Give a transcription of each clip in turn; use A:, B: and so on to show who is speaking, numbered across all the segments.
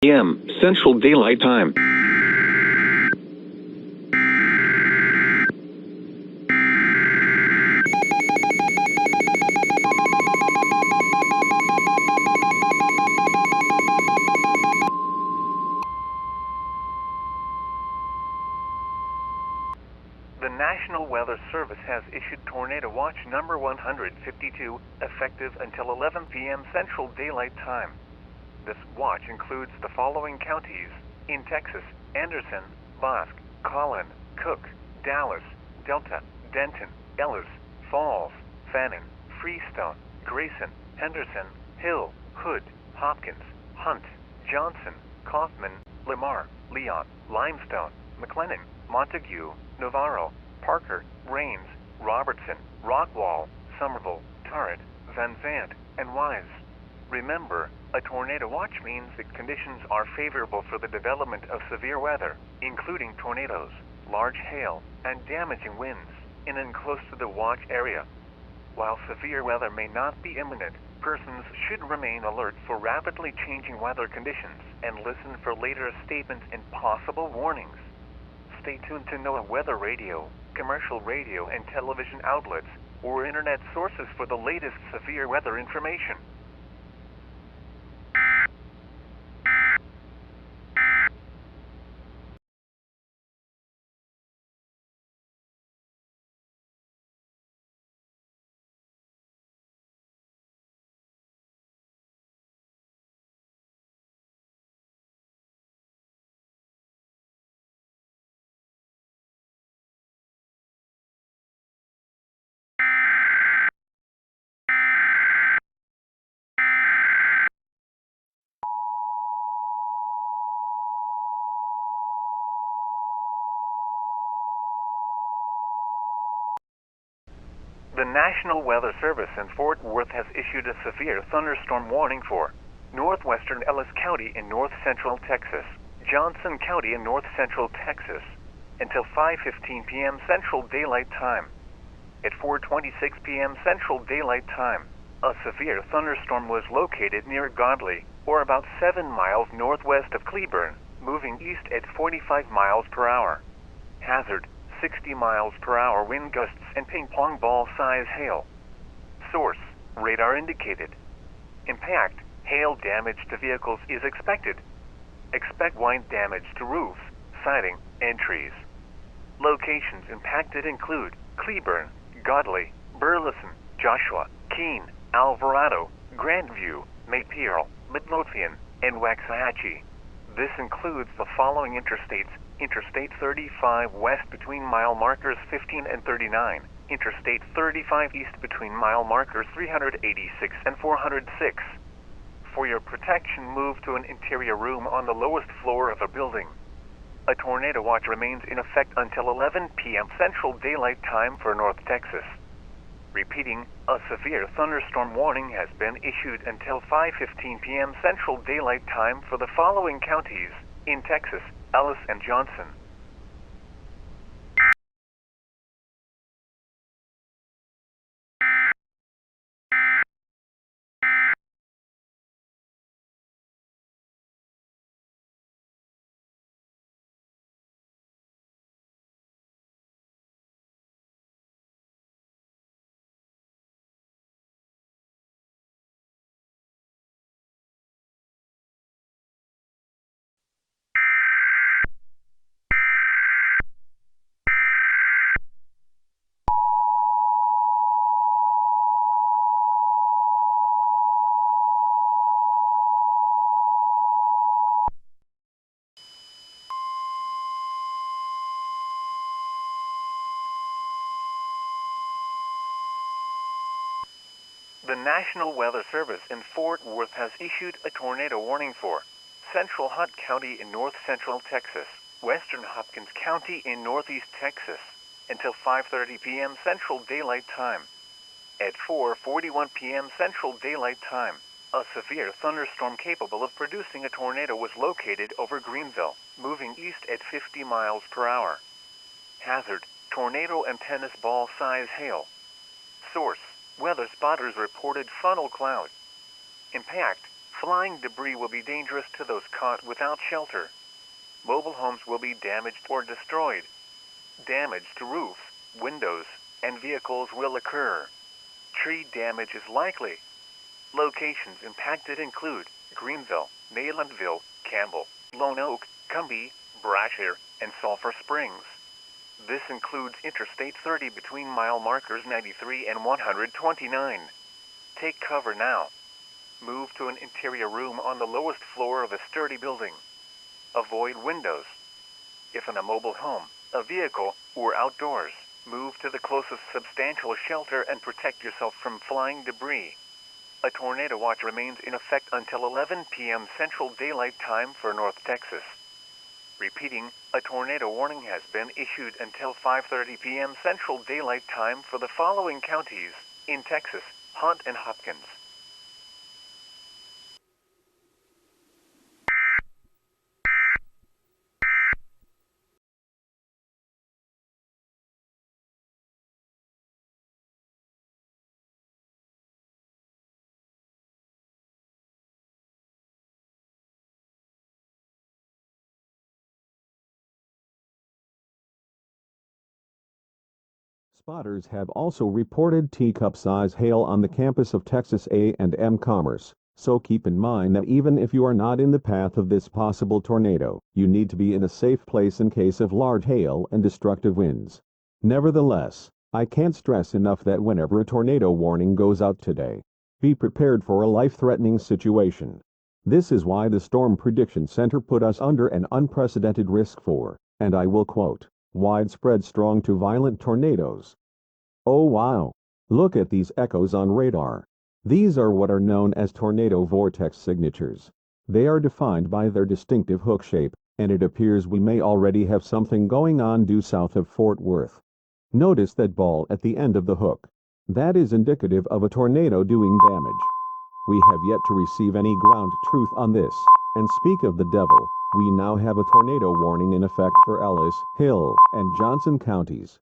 A: p.m. Central Daylight Time.
B: The National Weather Service has issued Tornado Watch number 152, effective until 11 p.m. Central Daylight Time. This watch includes the following counties in Texas: Anderson, Bosque, Collin, Cook, Dallas, Delta, Denton, Ellis, Falls, Fannin, Freestone, Grayson, Henderson, Hill, Hood, Hopkins, Hunt, Johnson, Kaufman, Lamar, Leon, Limestone, McLennan, Montague, Navarro, Parker, Rains, Robertson, Rockwall, Somerville, Tarrant, Van Zandt, and Wise. Remember, a tornado watch means that conditions are favorable for the development of severe weather, including tornadoes, large hail, and damaging winds in and close to the watch area. While severe weather may not be imminent, persons should remain alert for rapidly changing weather conditions and listen for later statements and possible warnings. Stay tuned to NOAA weather radio, commercial radio and television outlets, or internet sources for the latest severe weather information. The National Weather Service in Fort Worth has issued a severe thunderstorm warning for northwestern Ellis County in north-central Texas, Johnson County in north-central Texas, until 5:15 p.m. Central Daylight Time. At 4:26 p.m. Central Daylight Time, a severe thunderstorm was located near Godley, or about 7 miles northwest of Cleburne, moving east at 45 miles per hour. Hazard, 60 miles per hour wind gusts and ping-pong ball size hail. Source, radar indicated. Impact, hail damage to vehicles is expected. Expect wind damage to roofs, siding, and trees. Locations impacted include Cleburne, Godley, Burleson, Joshua, Keene, Alvarado, Grandview, Maypierre, Midlothian, and Waxahachie. This includes the following interstates: Interstate 35 west between mile markers 15 and 39, Interstate 35 east between mile markers 386 and 406. For your protection, move to an interior room on the lowest floor of a building. A tornado watch remains in effect until 11 p.m. Central Daylight Time for North Texas. Repeating, a severe thunderstorm warning has been issued until 5:15 p.m. Central Daylight Time for the following counties in Texas: Ellis and Johnson. The National Weather Service in Fort Worth has issued a tornado warning for Central Hunt County in north-central Texas, Western Hopkins County in northeast Texas, until 5:30 p.m. Central Daylight Time. At 4:41 p.m. Central Daylight Time, a severe thunderstorm capable of producing a tornado was located over Greenville, moving east at 50 miles per hour. Hazard, tornado and tennis ball size hail. Source, weather spotters reported funnel cloud. Impact, flying debris will be dangerous to those caught without shelter. Mobile homes will be damaged or destroyed. Damage to roofs, windows, and vehicles will occur. Tree damage is likely. Locations impacted include Greenville, Naylandville, Campbell, Lone Oak, Cumbie, Brasher, and Sulphur Springs. This includes Interstate 30 between mile markers 93 and 129. Take cover now. Move to an interior room on the lowest floor of a sturdy building. Avoid windows. If in a mobile home, a vehicle, or outdoors, move to the closest substantial shelter and protect yourself from flying debris. A tornado watch remains in effect until 11 p.m. Central Daylight Time for North Texas. Repeating, a tornado warning has been issued until 5:30 p.m. Central Daylight Time for the following counties in Texas: Hunt and Hopkins.
C: Spotters have also reported teacup-size hail on the campus of Texas A&M Commerce, so keep in mind that even if you are not in the path of this possible tornado, you need to be in a safe place in case of large hail and destructive winds. Nevertheless, I can't stress enough that whenever a tornado warning goes out today, be prepared for a life-threatening situation. This is why the Storm Prediction Center put us under an unprecedented risk for, and I will quote, widespread strong to violent tornadoes. Oh wow! Look at these echoes on radar. These are what are known as tornado vortex signatures. They are defined by their distinctive hook shape, and it appears we may already have something going on due south of Fort Worth. Notice that ball at the end of the hook. That is indicative of a tornado doing damage. We have yet to receive any ground truth on this. And speak of the devil, we now have a tornado warning in effect for Ellis, Hill, and Johnson counties.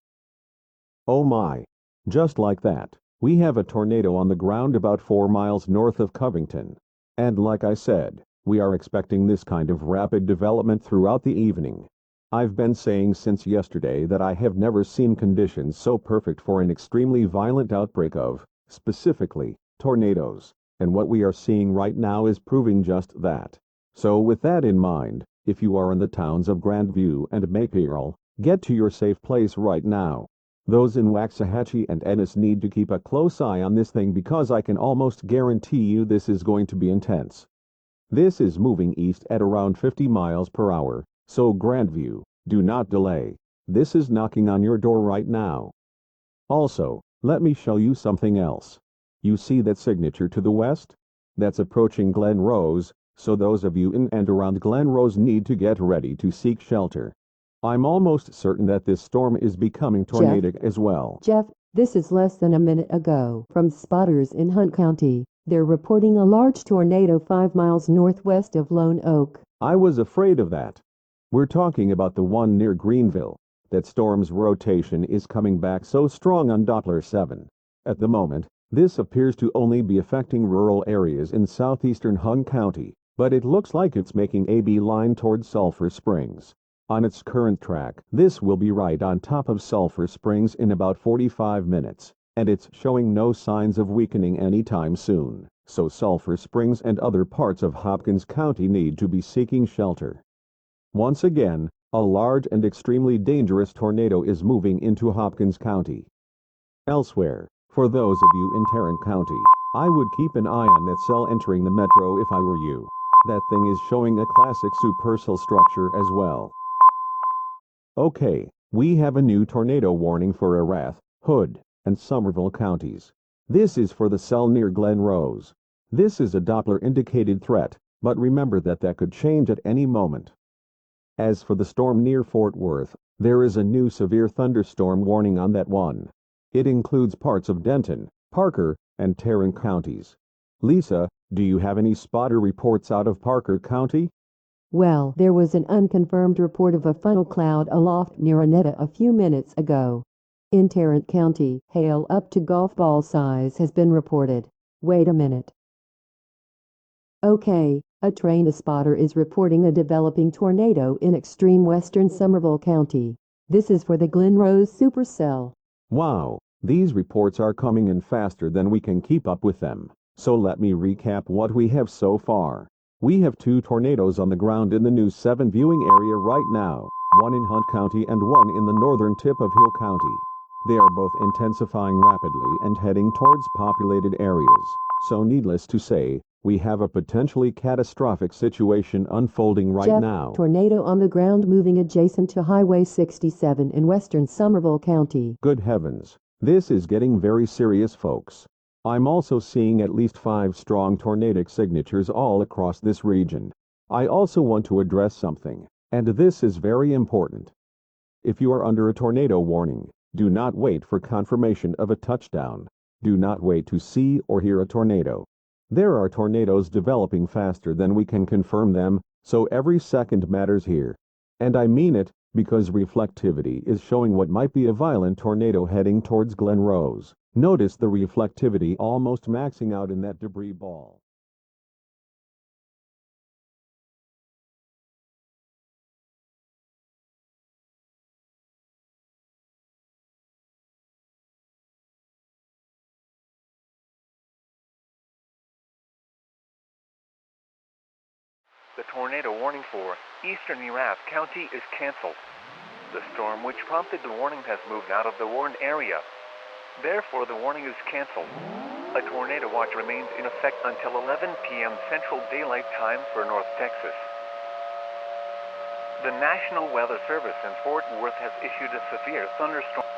C: Oh my. Just like that, we have a tornado on the ground about 4 miles north of Covington. And like I said, we are expecting this kind of rapid development throughout the evening. I've been saying since yesterday that I have never seen conditions so perfect for an extremely violent outbreak of, specifically, tornadoes. And what we are seeing right now is proving just that. So with that in mind, if you are in the towns of Grandview and Maypeel, get to your safe place right now. Those in Waxahachie and Ennis need to keep a close eye on this thing because I can almost guarantee you this is going to be intense. This is moving east at around 50 miles per hour, so Grandview, do not delay. This is knocking on your door right now. Also, let me show you something else. You see that signature to the west? That's approaching Glen Rose, so those of you in and around Glen Rose need to get ready to seek shelter. I'm almost certain that this storm is becoming tornadic as well.
D: Jeff, this is less than a minute ago from spotters in Hunt County. They're reporting a large tornado 5 miles northwest of Lone Oak.
C: I was afraid of that. We're talking about the one near Greenville. That storm's rotation is coming back so strong on Doppler 7. At the moment, this appears to only be affecting rural areas in southeastern Hunt County, but it looks like it's making a beeline towards Sulphur Springs. On its current track, this will be right on top of Sulphur Springs in about 45 minutes, and it's showing no signs of weakening anytime soon. So Sulphur Springs and other parts of Hopkins County need to be seeking shelter. Once again, a large and extremely dangerous tornado is moving into Hopkins County. Elsewhere, for those of you in Tarrant County, I would keep an eye on that cell entering the metro if I were you. That thing is showing a classic supercell structure as well. Okay, we have a new tornado warning for Erath, Hood, and Somerville counties. This is for the cell near Glen Rose. This is a Doppler indicated threat, but remember that could change at any moment. As for the storm near Fort Worth, there is a new severe thunderstorm warning on that one. It includes parts of Denton, Parker, and Tarrant counties. Lisa, do you have any spotter reports out of Parker County?
D: Well, there was an unconfirmed report of a funnel cloud aloft near Annetta a few minutes ago. In Tarrant County, hail up to golf ball size has been reported. Wait a minute. Okay, a train spotter is reporting a developing tornado in extreme western Somerville County. This is for the Glen Rose supercell.
C: Wow, these reports are coming in faster than we can keep up with them. So let me recap what we have so far. We have 2 tornadoes on the ground in the News 7 viewing area right now, one in Hunt County and one in the northern tip of Hill County. They are both intensifying rapidly and heading towards populated areas. So needless to say, we have a potentially catastrophic situation unfolding right
D: Jeff,
C: now.
D: Tornado on the ground moving adjacent to Highway 67 in western Somerville County.
C: Good heavens, this is getting very serious, folks. I'm also seeing at least 5 strong tornadic signatures all across this region. I also want to address something, and this is very important. If you are under a tornado warning, do not wait for confirmation of a touchdown. Do not wait to see or hear a tornado. There are tornadoes developing faster than we can confirm them, so every second matters here. And I mean it, because reflectivity is showing what might be a violent tornado heading towards Glen Rose. Notice the reflectivity almost maxing out in that debris ball.
B: The tornado warning for eastern EAS County is canceled. The storm which prompted the warning has moved out of the warned area. Therefore, the warning is canceled. A tornado watch remains in effect until 11 p.m. Central Daylight Time for North Texas. The National Weather Service in Fort Worth has issued a severe thunderstorm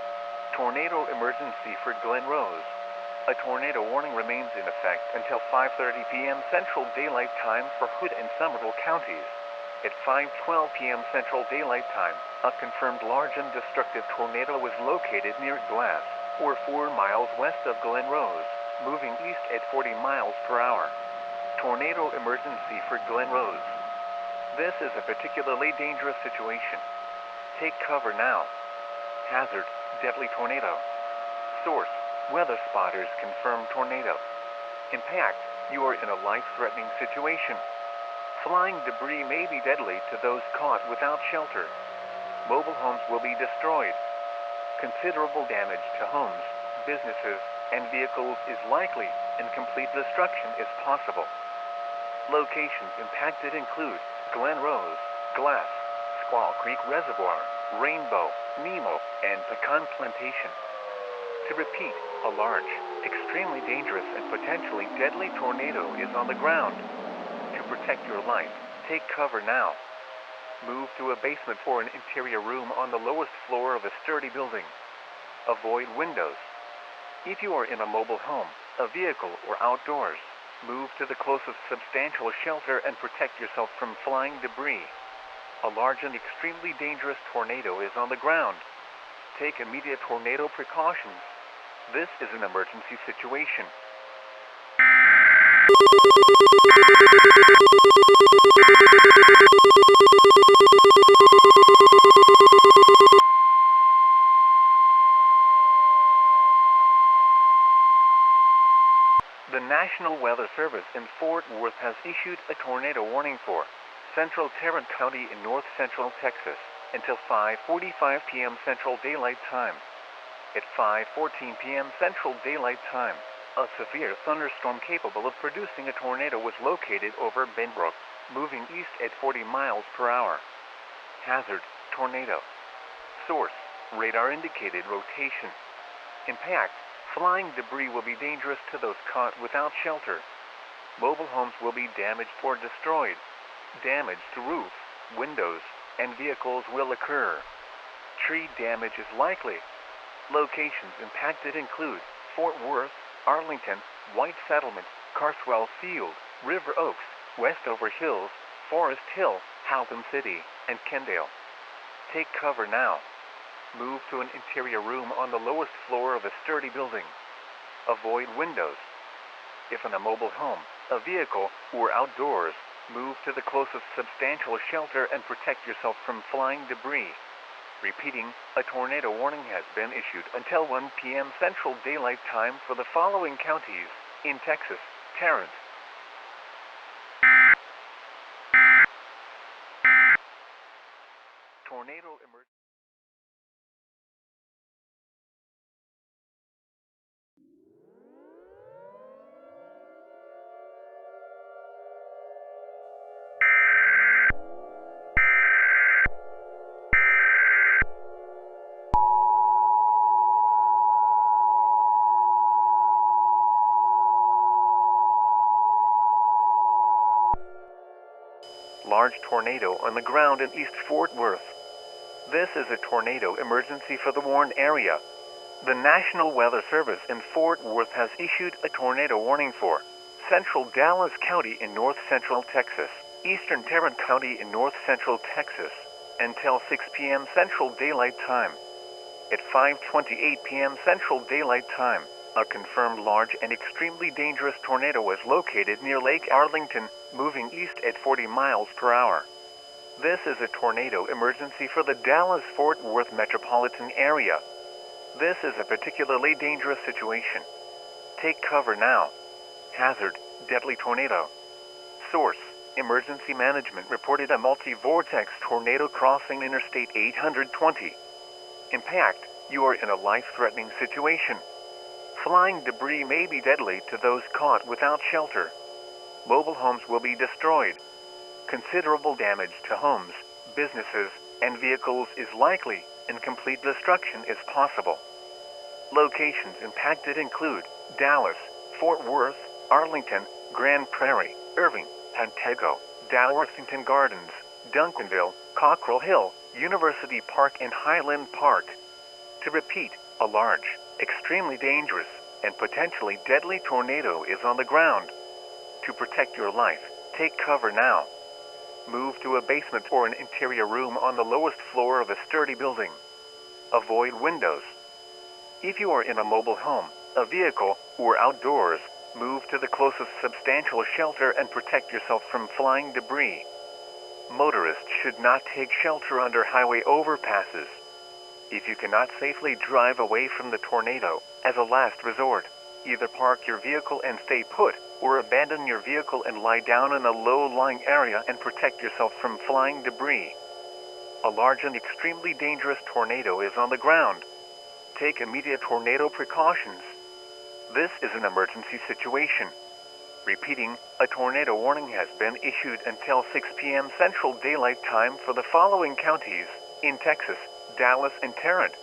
B: tornado emergency for Glen Rose. A tornado warning remains in effect until 5:30 p.m. Central Daylight Time for Hood and Somerville counties. At 5:12 p.m. Central Daylight Time, a confirmed large and destructive tornado was located near Glass. or 4 miles west of Glen Rose, moving east at 40 miles per hour. Tornado emergency for Glen Rose. This is a particularly dangerous situation. Take cover now. Hazard, deadly tornado. Source, weather spotters confirm tornado. Impact, you are in a life-threatening situation. Flying debris may be deadly to those caught without shelter. Mobile homes will be destroyed. Considerable damage to homes, businesses, and vehicles is likely, and complete destruction is possible. Locations impacted include Glen Rose, Glass, Squaw Creek Reservoir, Rainbow, Nemo, and Pecan Plantation. To repeat, a large, extremely dangerous and potentially deadly tornado is on the ground. To protect your life, take cover now. Move to a basement or an interior room on the lowest floor of a sturdy building. Avoid windows. If you are in a mobile home, a vehicle, or outdoors, move to the closest substantial shelter and protect yourself from flying debris. A large and extremely dangerous tornado is on the ground. Take immediate tornado precautions. This is an emergency situation. The National Weather Service in Fort Worth has issued a tornado warning for Central Tarrant County in north central Texas until 5:45 p.m. Central Daylight Time. At 5:14 p.m. Central Daylight Time, a severe thunderstorm capable of producing a tornado was located over Benbrook, moving east at 40 miles per hour. Hazard, tornado. Source, radar indicated rotation. Impact, flying debris will be dangerous to those caught without shelter. Mobile homes will be damaged or destroyed. Damage to roofs, windows, and vehicles will occur. Tree damage is likely. Locations impacted include Fort Worth, Arlington, White Settlement, Carswell Field, River Oaks, Westover Hills, Forest Hill, Haltom City, and Kendale. Take cover now. Move to an interior room on the lowest floor of a sturdy building. Avoid windows. If in a mobile home, a vehicle, or outdoors, move to the closest substantial shelter and protect yourself from flying debris. Repeating, a tornado warning has been issued until 1 p.m. Central Daylight Time for the following counties in Texas: Tarrant, tornado emergency. Large tornado on the ground in East Fort Worth. This is a tornado emergency for the warned area. The National Weather Service in Fort Worth has issued a tornado warning for Central Dallas County in north central Texas, Eastern Tarrant County in north central Texas, until 6 p.m. Central Daylight Time. At 5:28 p.m. Central Daylight Time, a confirmed large and extremely dangerous tornado was located near Lake Arlington, moving east at 40 miles per hour. This is a tornado emergency for the Dallas-Fort Worth metropolitan area. This is a particularly dangerous situation. Take cover now. Hazard, deadly tornado. Source, Emergency Management reported a multi-vortex tornado crossing Interstate 820. Impact, you are in a life-threatening situation. Flying debris may be deadly to those caught without shelter. Mobile homes will be destroyed. Considerable damage to homes, businesses, and vehicles is likely, and complete destruction is possible. Locations impacted include Dallas, Fort Worth, Arlington, Grand Prairie, Irving, Pantego, Dalworthington Gardens, Duncanville, Cockrell Hill, University Park, and Highland Park. To repeat, a large, extremely dangerous, and potentially deadly tornado is on the ground. To protect your life, take cover now. Move to a basement or an interior room on the lowest floor of a sturdy building. Avoid windows. If you are in a mobile home, a vehicle, or outdoors, move to the closest substantial shelter and protect yourself from flying debris. Motorists should not take shelter under highway overpasses. If you cannot safely drive away from the tornado, as a last resort, either park your vehicle and stay put, or abandon your vehicle and lie down in a low-lying area and protect yourself from flying debris. A large and extremely dangerous tornado is on the ground. Take immediate tornado precautions. This is an emergency situation. Repeating, a tornado warning has been issued until 6 p.m. Central Daylight Time for the following counties in Texas, Dallas, and Tarrant.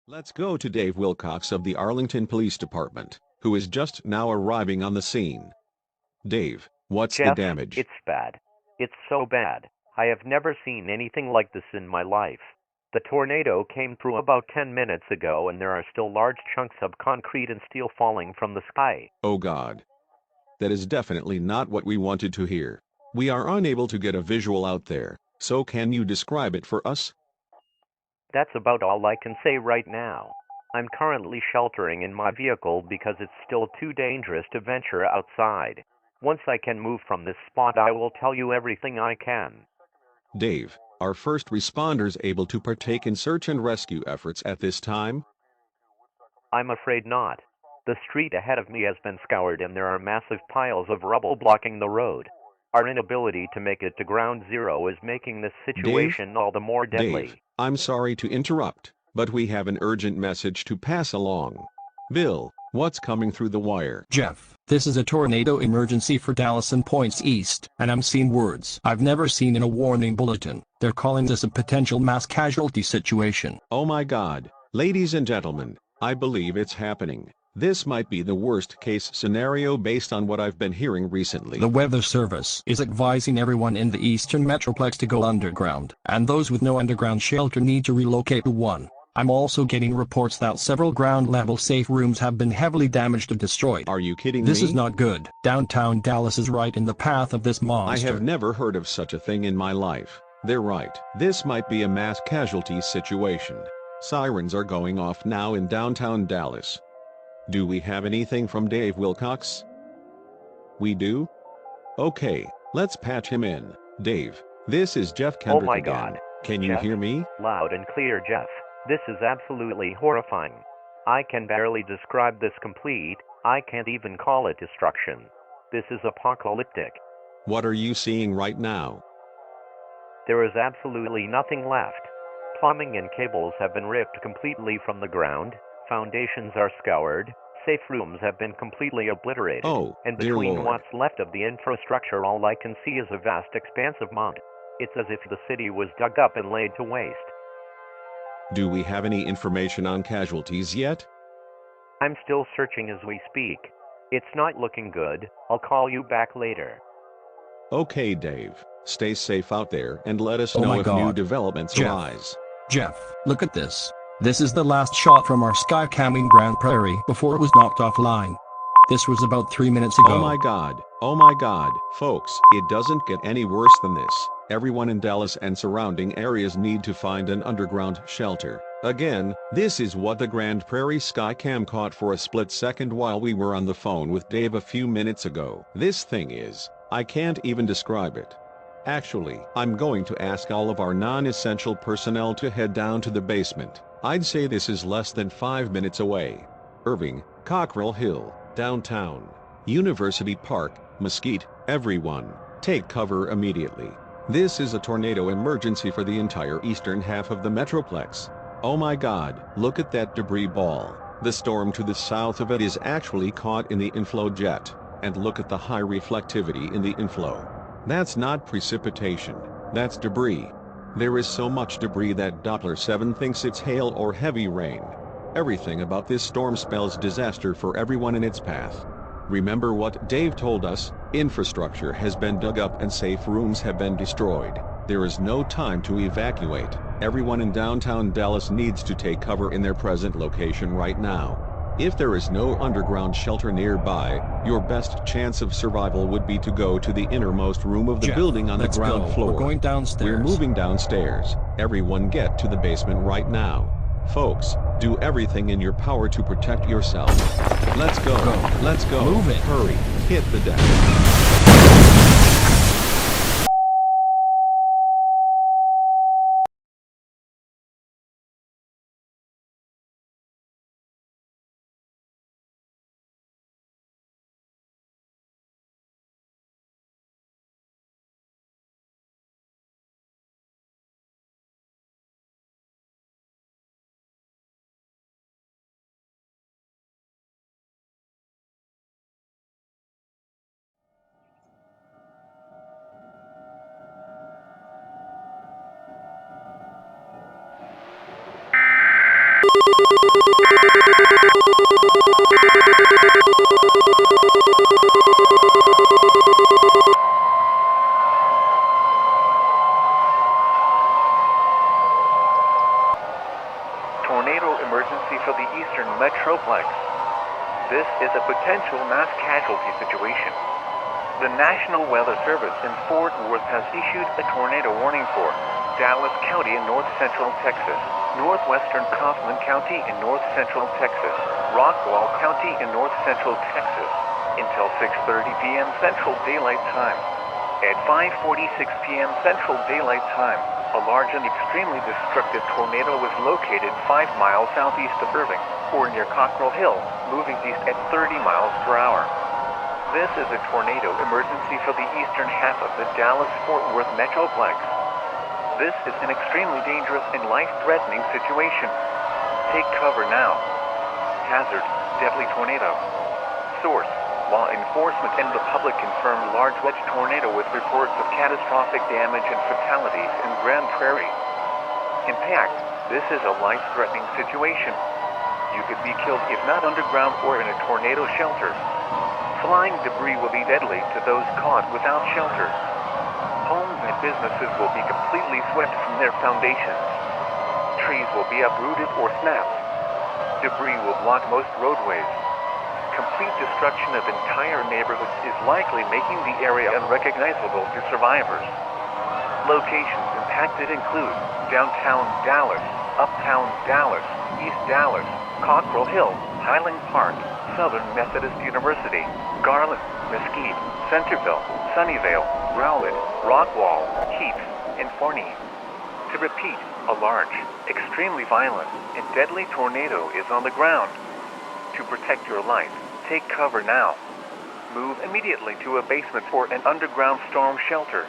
C: Let's go to Dave Wilcox of the Arlington Police Department, who is just now arriving on the scene. Dave, what's the
E: Jeff,
C: damage?
E: it's bad. It's so bad. I have never seen anything like this in my life. The tornado came through about 10 minutes ago, and there are still large chunks of concrete and steel falling from the sky.
C: Oh God. That is definitely not what we wanted to hear. We are unable to get a visual out there, so can you describe it for us?
E: That's about all I can say right now. I'm currently sheltering in my vehicle because it's still too dangerous to venture outside. Once I can move from this spot, I will tell you everything I can.
C: Dave, are first responders able to partake in search and rescue efforts at this time?
E: I'm afraid not. The street ahead of me has been scoured and there are massive piles of rubble blocking the road. Our inability to make it to ground zero is making this situation all the more deadly.
C: Dave, I'm sorry to interrupt, but we have an urgent message to pass along. Bill, what's coming through the wire?
F: Jeff, this is a tornado emergency for Dallas and points east, and I'm seeing words I've never seen in a warning bulletin. They're calling this a potential mass casualty situation.
C: Oh my God, ladies and gentlemen, I believe it's happening. This might be the worst case scenario based on what I've been hearing recently.
F: The Weather Service is advising everyone in the eastern Metroplex to go underground, and those with no underground shelter need to relocate to one. I'm also getting reports that several ground-level safe rooms have been heavily damaged or destroyed.
C: Are you kidding me?
F: This is not good. Downtown Dallas is right in the path of this monster.
C: I have never heard of such a thing in my life. They're right. This might be a mass casualty situation. Sirens are going off now in downtown Dallas. Do we have anything from Dave Wilcox? We do? Okay, let's patch him in. Dave, this is Jeff Kendrick
E: Oh my
C: again.
E: God.
C: Can you
E: Jeff?
C: hear me?
E: Loud and clear, Jeff. This is absolutely horrifying. I can barely describe this complete. I can't even call it destruction. This is apocalyptic.
C: What are you seeing right now?
E: There is absolutely nothing left. Plumbing and cables have been ripped completely from the ground. Foundations are scoured. Safe rooms have been completely obliterated.
C: Oh,
E: and
C: dear
E: between
C: Lord.
E: what's left of the infrastructure, all I can see is a vast expanse of mud. It's as if the city was dug up and laid to waste.
C: Do we have any information on casualties yet?
E: I'm still searching as we speak. It's not looking good. I'll call you back later.
C: Okay, Dave. Stay safe out there and let us
F: Oh
C: know
F: my
C: if new
F: God.
C: developments
F: Jeff.
C: arise.
F: Jeff, look at this. This is the last shot from our Skycam in Grand Prairie before it was knocked offline. This was about 3 minutes ago.
C: Oh my God. Oh my God. Folks, it doesn't get any worse than this. Everyone in Dallas and surrounding areas need to find an underground shelter. Again, this is what the Grand Prairie Skycam caught for a split second while we were on the phone with Dave a few minutes ago. This thing is, I can't even describe it. Actually, I'm going to ask all of our non-essential personnel to head down to the basement. I'd say this is less than 5 minutes away. Irving, Cockrell Hill, downtown, University Park, Mesquite, everyone, take cover immediately. This is a tornado emergency for the entire eastern half of the Metroplex. Oh my God, look at that debris ball. The storm to the south of it is actually caught in the inflow jet. And look at the high reflectivity in the inflow. That's not precipitation, that's debris. There is so much debris that Doppler 7 thinks it's hail or heavy rain. Everything about this storm spells disaster for everyone in its path. Remember what Dave told us, infrastructure has been dug up and safe rooms have been destroyed. There is no time to evacuate. Everyone in downtown Dallas needs to take cover in their present location right now. If there is no underground shelter nearby, your best chance of survival would be to go to the innermost room of the
F: Jeff,
C: building on the
F: let's
C: ground
F: go.
C: floor.
F: We're going downstairs.
C: We're moving downstairs. Everyone get to the basement right now. Folks, do everything in your power to protect yourself. Let's go. Let's go.
F: Move it.
C: Hurry. Hit the deck.
B: Tornado emergency for the eastern Metroplex. This is a potential mass casualty situation. The National Weather Service in Fort Worth has issued a tornado warning for Dallas County in north-central Texas, northwestern Kaufman County in north-central Texas, Rockwall County in north-central Texas, until 6:30 p.m. Central Daylight Time. At 5:46 p.m. Central Daylight Time, a large and extremely destructive tornado was located 5 miles southeast of Irving, or near Cockrell Hill, moving east at 30 miles per hour. This is a tornado emergency for the eastern half of the Dallas-Fort Worth Metroplex. This is an extremely dangerous and life-threatening situation. Take cover now. Hazard, deadly tornado. Source, law enforcement and the public confirmed large wedge tornado with reports of catastrophic damage and fatalities in Grand Prairie. Impact, this is a life-threatening situation. You could be killed if not underground or in a tornado shelter. Flying debris will be deadly to those caught without shelter. Homes and businesses will be completely swept from their foundations. Trees will be uprooted or snapped. Debris will block most roadways. Complete destruction of entire neighborhoods is likely making the area unrecognizable to survivors. Locations impacted include downtown Dallas, uptown Dallas, East Dallas, Cockrell Hill, Highland Park, Southern Methodist University, Garland, Mesquite, Centerville, Sunnyvale, Rowlett, Rockwall, Heath, and Forney. To repeat, a large, extremely violent, and deadly tornado is on the ground. To protect your life, take cover now. Move immediately to a basement or an underground storm shelter.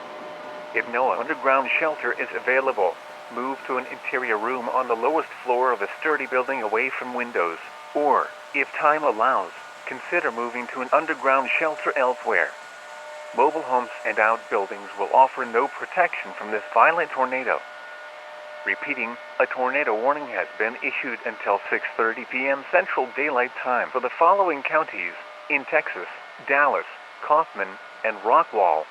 B: If no underground shelter is available, move to an interior room on the lowest floor of a sturdy building away from windows. Or, if time allows, consider moving to an underground shelter elsewhere. Mobile homes and outbuildings will offer no protection from this violent tornado. Repeating, a tornado warning has been issued until 6:30 p.m. Central Daylight Time for the following counties in Texas: Dallas, Kaufman, and Rockwall.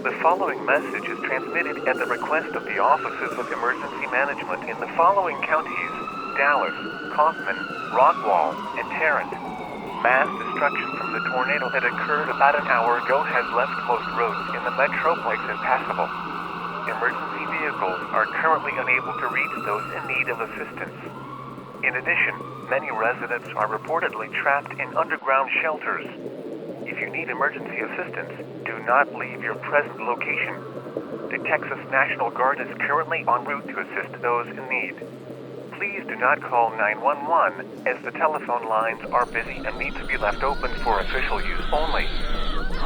B: The following message is transmitted at the request of the offices of emergency management in the following counties: Dallas, Kaufman, Rockwall, and Tarrant. Mass destruction from the tornado that occurred about an hour ago has left most roads in the Metroplex impassable. Emergency vehicles are currently unable to reach those in need of assistance. In addition, many residents are reportedly trapped in underground shelters. If you need emergency assistance, do not leave your present location. The Texas National Guard is currently en route to assist those in need. Please do not call 911 as the telephone lines are busy and need to be left open for official use only.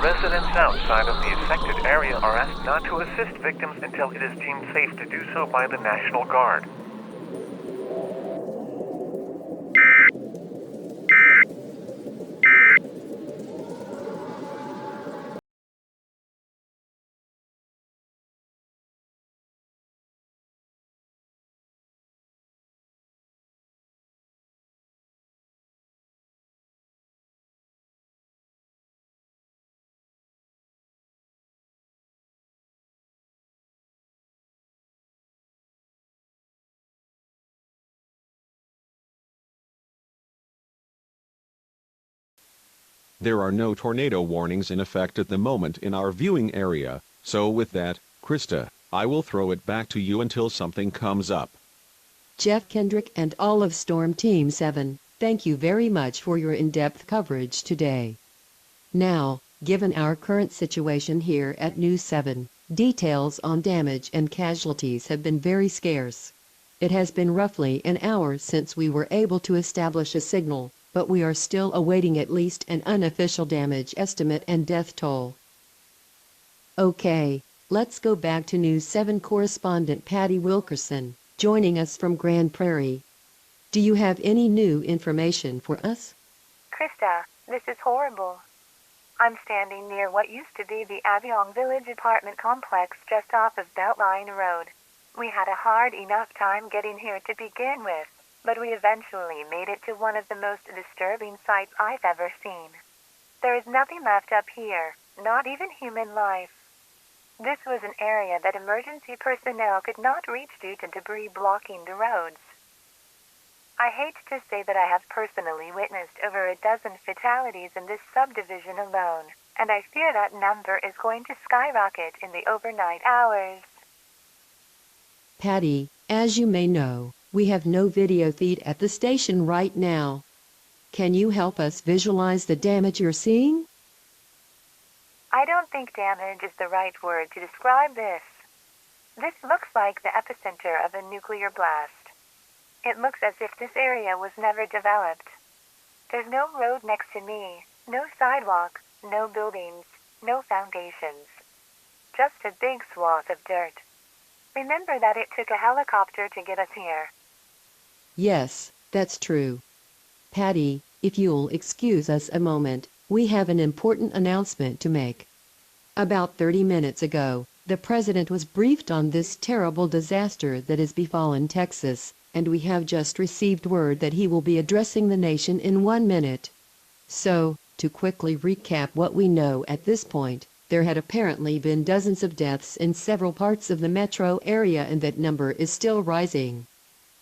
B: Residents outside of the affected area are asked not to assist victims until it is deemed safe to do so by the National Guard.
C: There are no tornado warnings in effect at the moment in our viewing area, so with that, Krista, I will throw it back to you until something comes up.
D: Jeff Kendrick and all of Storm Team 7, thank you very much for your in-depth coverage today. Now, given our current situation here at News 7, details on damage and casualties have been very scarce. It has been roughly an hour since we were able to establish a signal, but we are still awaiting at least an unofficial damage estimate and death toll. Okay, let's go back to News 7 correspondent Patty Wilkerson, joining us from Grand Prairie. Do you have any new information for us?
G: Krista, this is horrible. I'm standing near what used to be the Avion Village apartment complex just off of Beltline Road. We had a hard enough time getting here to begin with, but we eventually made it to one of the most disturbing sights I've ever seen. There is nothing left up here, not even human life. This was an area that emergency personnel could not reach due to debris blocking the roads. I hate to say that I have personally witnessed over a dozen fatalities in this subdivision alone, and I fear that number is going to skyrocket in the overnight hours.
D: Patty, as you may know, we have no video feed at the station right now. Can you help us visualize the damage you're seeing?
G: I don't think damage is the right word to describe this. This looks like the epicenter of a nuclear blast. It looks as if this area was never developed. There's no road next to me, no sidewalk, no buildings, no foundations. Just a big swath of dirt. Remember that it took a helicopter to get us here.
D: Yes, that's true. Patty, if you'll excuse us a moment, we have an important announcement to make. About 30 minutes ago, the President was briefed on this terrible disaster that has befallen Texas, and we have just received word that he will be addressing the nation in 1 minute. So, to quickly recap what we know at this point, there had apparently been dozens of deaths in several parts of the metro area, and that number is still rising.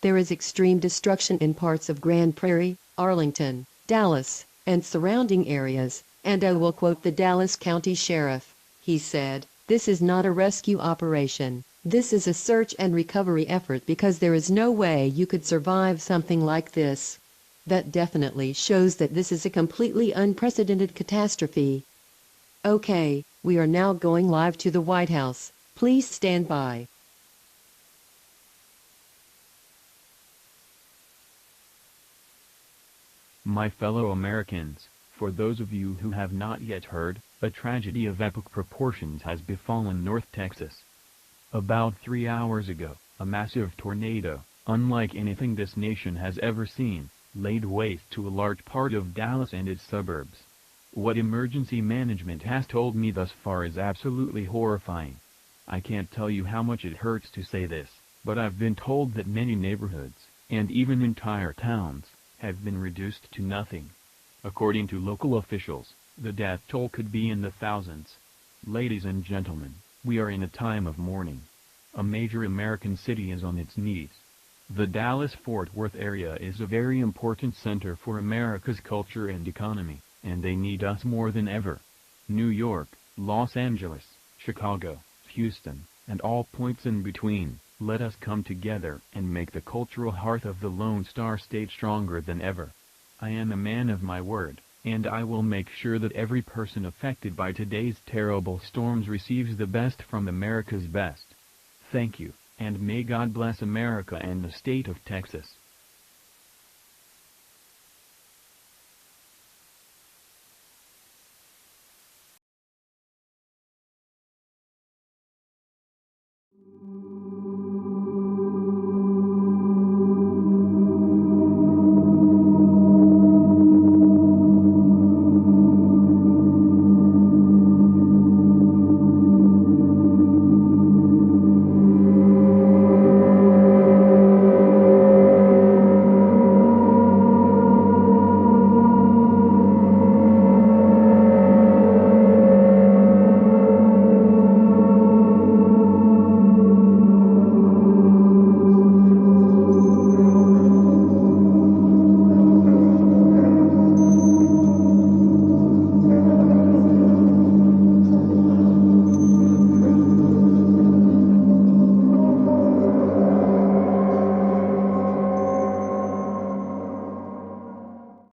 D: There is extreme destruction in parts of Grand Prairie, Arlington, Dallas, and surrounding areas, and I will quote the Dallas County Sheriff. He said, "This is not a rescue operation. This is a search and recovery effort because there is no way you could survive something like this." That definitely shows that this is a completely unprecedented catastrophe. Okay, we are now going live to the White House. Please stand by.
H: My fellow Americans, for those of you who have not yet heard, a tragedy of epic proportions has befallen North Texas. About 3 hours ago, a massive tornado, unlike anything this nation has ever seen, laid waste to a large part of Dallas and its suburbs. What emergency management has told me thus far is absolutely horrifying. I can't tell you how much it hurts to say this, but I've been told that many neighborhoods, and even entire towns, have been reduced to nothing. According to local officials, the death toll could be in the thousands. Ladies and gentlemen, we are in a time of mourning. A major American city is on its knees. The Dallas-Fort Worth area is a very important center for America's culture and economy, and they need us more than ever. New York, Los Angeles, Chicago, Houston, and all points in between, let us come together and make the cultural heart of the Lone Star State stronger than ever. I am a man of my word, and I will make sure that every person affected by today's terrible storms receives the best from America's best. Thank you, and may God bless America and the state of Texas.